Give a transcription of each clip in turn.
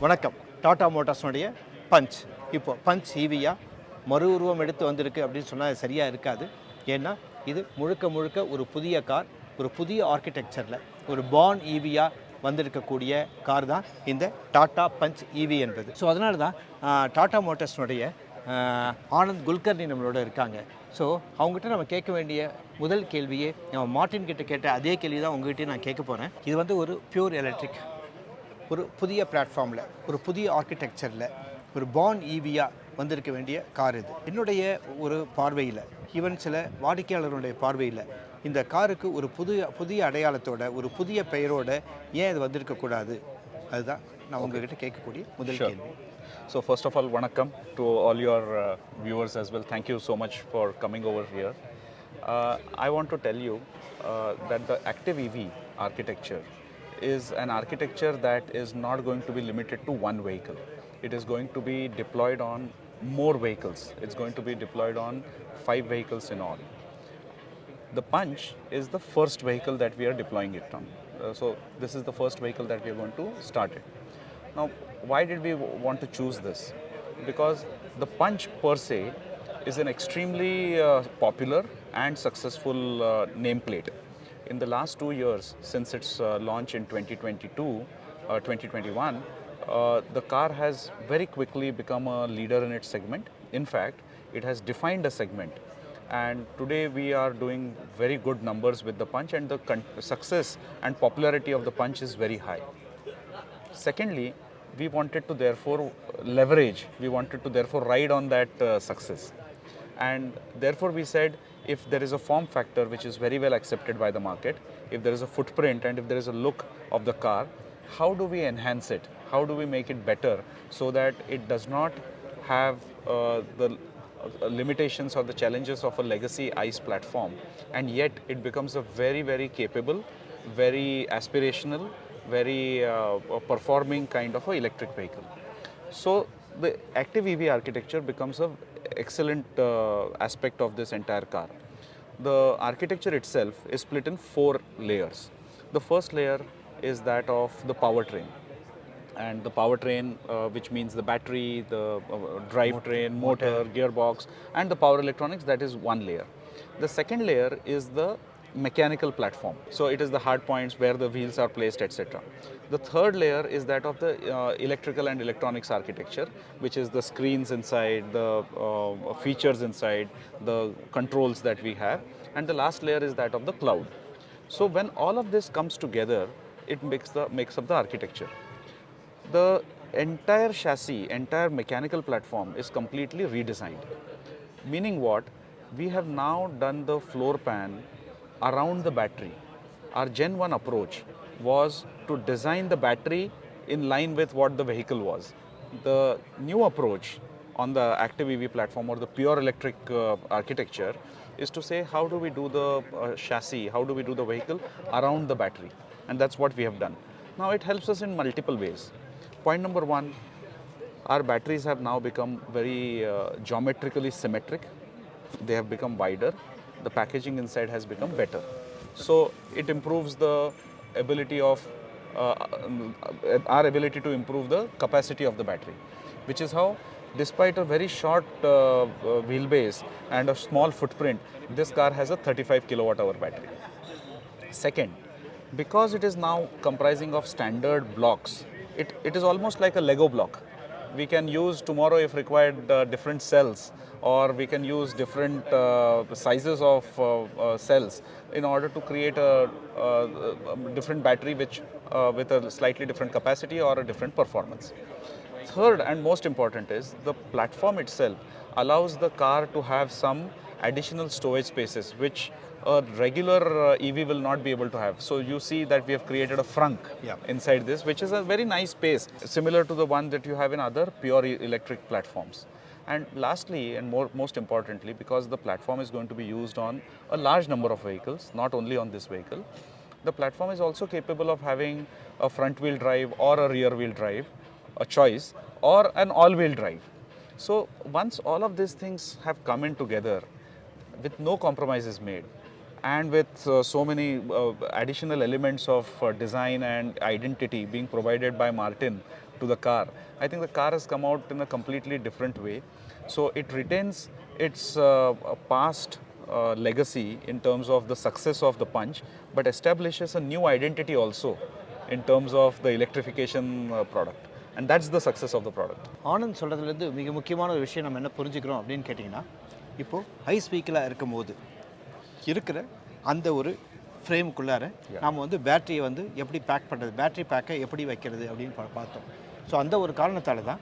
வணக்கம். டாடா மோட்டார்ஸ்னுடைய பஞ்ச் இப்போ பஞ்ச் ஈவியா மறு உருவம் எடுத்து வந்திருக்கு அப்படின்னு சொன்னால் சரியாக இருக்காது. ஏன்னா இது முழுக்க ஒரு புதிய கார், ஒரு புதிய ஆர்கிடெக்சரில் ஒரு பார்ன் ஈவியாக வந்திருக்கக்கூடிய கார் தான் இந்த டாடா பஞ்ச் ஈவி என்பது. ஸோ அதனால தான் டாடா மோட்டார்ஸ்னுடைய ஆனந்த் குல்கர்னி நம்மளோட இருக்காங்க. ஸோ அவங்ககிட்ட நம்ம கேட்க வேண்டிய முதல் கேள்வியே நம்ம மார்ட்டின் கிட்ட கேட்ட அதே கேள்வி தான் உங்ககிட்டயே நான் கேட்க போகிறேன். இது வந்து ஒரு பியூர் எலக்ட்ரிக், ஒரு புதிய பிளாட்ஃபார்மில், ஒரு புதிய ஆர்கிடெக்சரில், ஒரு பார்ன் ஈவியாக வந்திருக்க வேண்டிய கார் இது. என்னுடைய ஒரு பார்வையில், ஈவன் சில வாடிக்கையாளருடைய பார்வையில், இந்த காருக்கு ஒரு புதிய அடையாளத்தோட, ஒரு புதிய பெயரோட ஏன் இது வந்திருக்கக்கூடாது, அதுதான் நான் உங்ககிட்ட கேட்கக்கூடிய முதல் கேள்வி. So first of all, vanakkam to all your viewers as well. Thank you so much for coming over here. I want to tell you that the active EV architecture is an architecture that is not going to be limited to one vehicle. It is going to be deployed on more vehicles. It's going to be deployed on 5 vehicles in all. The Punch is the first vehicle that we are deploying it on. So this is the first vehicle that we are going to start it. Now, why did we want to choose this? Because the Punch per se is an extremely popular and successful nameplate. In the last 2 years, since its launch in 2021, the car has very quickly become a leader in its segment. In fact, it has defined a segment. And today we are doing very good numbers with the Punch, and the success and popularity of the Punch is very high. Secondly, we wanted to therefore ride on that success. And therefore we said, if there is a form factor which is very well accepted by the market, if there is a footprint and if there is a look of the car, how do we enhance it? How do we make it better so that it does not have the limitations or the challenges of a legacy ICE platform, and yet it becomes a very capable, very aspirational, very performing kind of an electric vehicle. So the active EV architecture becomes an excellent aspect of this entire car. The architecture itself is split in 4 layers. The first layer is that of the powertrain. And the powertrain, which means the battery, the drivetrain, motor, gearbox, and the power electronics, that is one layer. The second layer is the mechanical platform. So it is the hard points where the wheels are placed, etc. The third layer is that of the electrical and electronics architecture, which is the screens inside, the features inside, the controls that we have, and the last layer is that of the cloud. So when all of this comes together, it makes up the architecture. The entire chassis, entire mechanical platform is completely redesigned. Meaning what? We have now done the floor pan around the battery. Our Gen 1 approach was to design the battery in line with what the vehicle was. The new approach on the active EV platform, or the pure electric architecture, is to say how do we do the chassis, how do we do the vehicle around the battery, and that's what we have done. Now it helps us in multiple ways. Point number 1, our batteries have now become very geometrically symmetric. They have become wider. The packaging inside has become better. So it improves the ability of our ability to improve the capacity of the battery, which is how, despite a very short wheelbase and a small footprint, this car has a 35 kilowatt hour battery. Second, because it is now comprising of standard blocks, it is almost like a Lego block. We can use tomorrow, if required, different cells, or we can use different sizes of cells in order to create a different battery which with a slightly different capacity or a different performance. Third and most important is the platform itself allows the car to have some additional storage spaces which a regular EV will not be able to have. So you see that we have created a frunk inside this, which is a very nice space, similar to the one that you have in other pure electric platforms. And lastly, and most importantly, because the platform is going to be used on a large number of vehicles, not only on this vehicle, the platform is also capable of having a front wheel drive or a rear wheel drive, a choice, or an all wheel drive. So once all of these things have come in together with no compromises made, and with so many additional elements of design and identity being provided by Martin to to the car. I think the car has come out in a completely different way. So it retains its past legacy in terms of the success of the Punch, but establishes a new identity also in terms of the electrification product. And that's the success of the product. Anand சொல்கிறதுலேருந்து மிக முக்கியமான ஒரு விஷயம் நம்ம என்ன புரிஞ்சுக்கிறோம் அப்படின்னு கேட்டிங்கன்னா, இப்போது ஹைஸ் வெஹிக்கிளாக இருக்கும் போது இருக்கிற அந்த ஒரு ஃப்ரேமுக்குள்ளார நாம் வந்து பேட்டரியை வந்து எப்படி பேக் பண்ணுறது, பேட்டரி பேக்கை எப்படி வைக்கிறது அப்படின்னு பார்த்தோம். ஸோ அந்த ஒரு காரணத்தால் தான்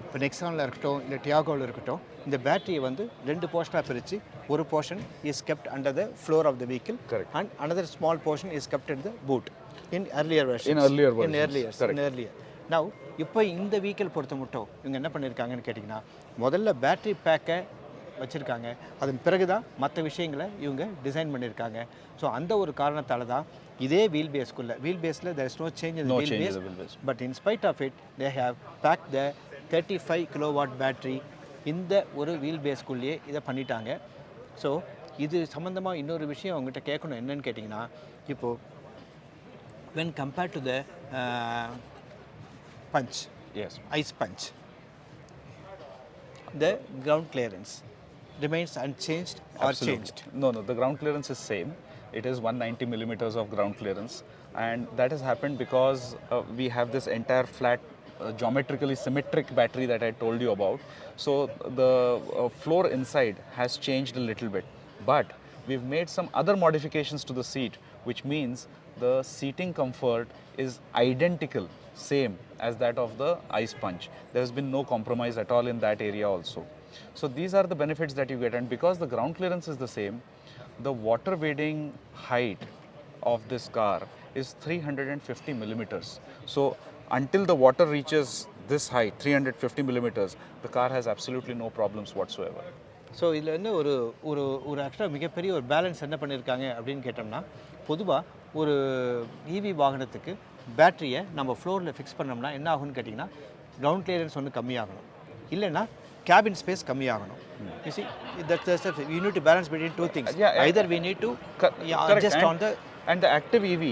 இப்போ நெக்ஸானில் இருக்கட்டும் இல்லை டியாகோவில் இருக்கட்டும் இந்த பேட்டரியை வந்து 2 போர்ஷனாக பிரித்து ஒரு portion is kept under the floor of the vehicle and another small portion is kept in the boot in earlier now இப்போ இந்த வெஹிக்கிள் பொறுத்த மட்டும் இவங்க என்ன பண்ணியிருக்காங்கன்னு கேட்டிங்கன்னா, முதல்ல பேட்டரி பேக்கை வச்சுருக்காங்க, அதன் பிறகு தான் மற்ற விஷயங்களை இவங்க டிசைன் பண்ணியிருக்காங்க. ஸோ அந்த ஒரு காரணத்தால் தான் இதே வீல் பேஸில் there is no change in the wheel base, but in spite of it they have packed the 35 kilowatt battery இந்த ஒரு வீல் பேஸ்க்குள்ளேயே இதை பண்ணிட்டாங்க. ஸோ இது சம்மந்தமாக இன்னொரு விஷயம் அவங்ககிட்ட கேட்கணும் என்னன்னு கேட்டிங்கன்னா, இப்போது when compared to the punch, ice punch, the ground clearance remains unchanged or changed? No, the ground clearance is same. It is 190 millimeters of ground clearance, and that has happened because we have this entire flat geometrically symmetric battery that I told you about. So the floor inside has changed a little bit, but we've made some other modifications to the seat, which means the seating comfort is identical, same as that of the ice punch. There has been no compromise at all in that area also. So these are the benefits that you get, and because the ground clearance is the same, the water wading height of this car is 350 millimeters. So until the water reaches this height, 350 millimeters, the car has absolutely no problems whatsoever. So இதில் வந்து ஒரு ஒரு ஒரு ஆக்சுவலாக மிகப்பெரிய ஒரு balance என்ன பண்ணியிருக்காங்க அப்படின்னு கேட்டோம்னா, பொதுவாக ஒரு இவி வாகனத்துக்கு பேட்டரியை நம்ம ஃப்ளோரில் ஃபிக்ஸ் பண்ணோம்னா என்ன ஆகும்னு கேட்டிங்கன்னா, கிரவுண்ட் கிளியரன்ஸ் ஒன்று கம்மியாகணும், இல்லைன்னா கேபின் ஸ்பேஸ் கம்மியாகணும். You see, you need to balance between two things. Either we need to adjust on the... And the Active EV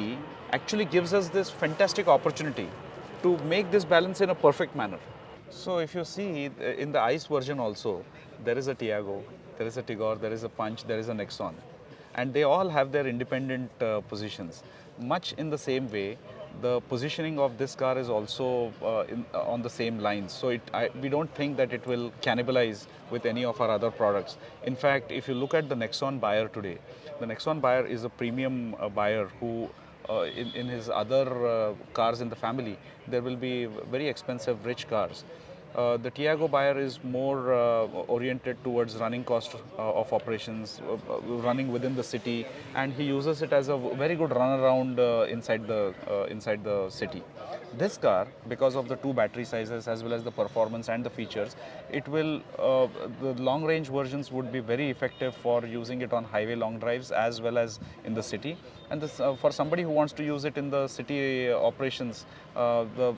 actually gives us this fantastic opportunity to make this balance in a perfect manner. So if you see in the ICE version also, there is a Tiago, there is a Tigor, there is a Punch, there is a Nexon, and they all have their independent positions. Much in the same way, the positioning of this car is also on the same lines. So we don't think that it will cannibalize with any of our other products. In fact, if you look at the Nexon buyer today, the Nexon buyer is a premium buyer who in his other cars in the family, there will be very expensive rich cars. The Tiago buyer is more oriented towards running cost of operations, running within the city, and he uses it as a very good runaround inside the city. This car, because of the 2 battery sizes as well as the performance and the features, it will the long range versions would be very effective for using it on highway long drives as well as in the city. And this, for somebody who wants to use it in the city operations, the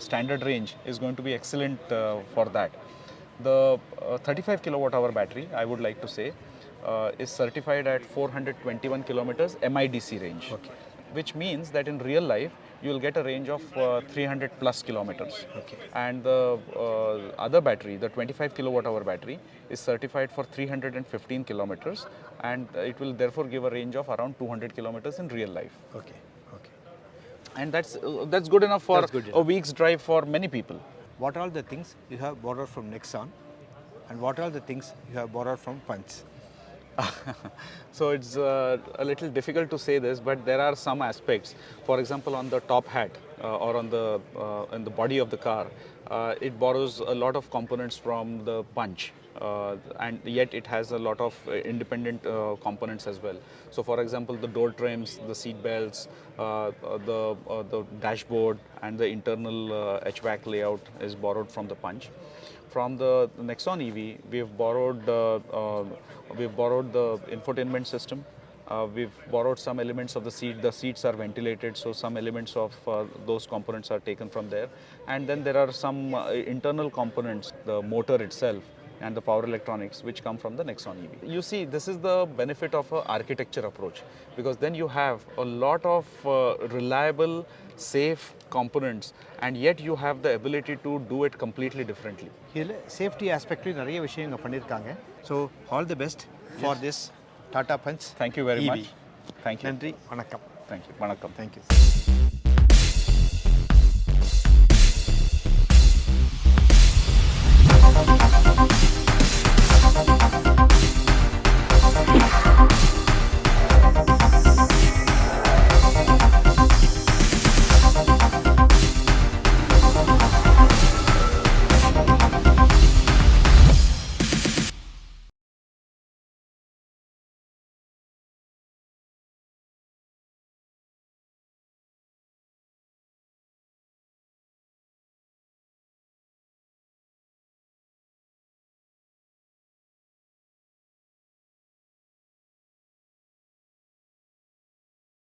standard range is going to be excellent for that. The 35 kilowatt hour battery, I would like to say, is certified at 421 kilometers MIDC range, which means that in real life you will get a range of 300 plus kilometers. And the other battery, the 25 kilowatt hour battery, is certified for 315 kilometers, and it will therefore give a range of around 200 kilometers in real life. And that's good enough for a week's drive for many people. What are the things you have borrowed from Nexon, and what are the things you have borrowed from Punch? So it's a little difficult to say this, but there are some aspects. For example, on the top hat or on the in the body of the car, it borrows a lot of components from the Punch, and yet it has a lot of independent components as well. So, for example, the door trims, the seat belts, the dashboard, and the internal HVAC layout is borrowed from the Punch. From the Nexon EV, we've borrowed the infotainment system. We've borrowed some elements of the seat. The seats are ventilated, so some elements of those components are taken from there. And then there are some internal components, the motor itself and the power electronics which come from the Nexon EV. You see, this is the benefit of an architecture approach, because then you have a lot of reliable, safe components, and yet you have the ability to do it completely differently. இதில் safety ஆஸ்பெக்ட்லேயும் நிறைய விஷயங்கள் பண்ணியிருக்காங்க. So all the best for this Tata Punch. Thank you very EV. much. Thank you. நன்றி, வணக்கம். Thank you. Vanakkam. Thank you.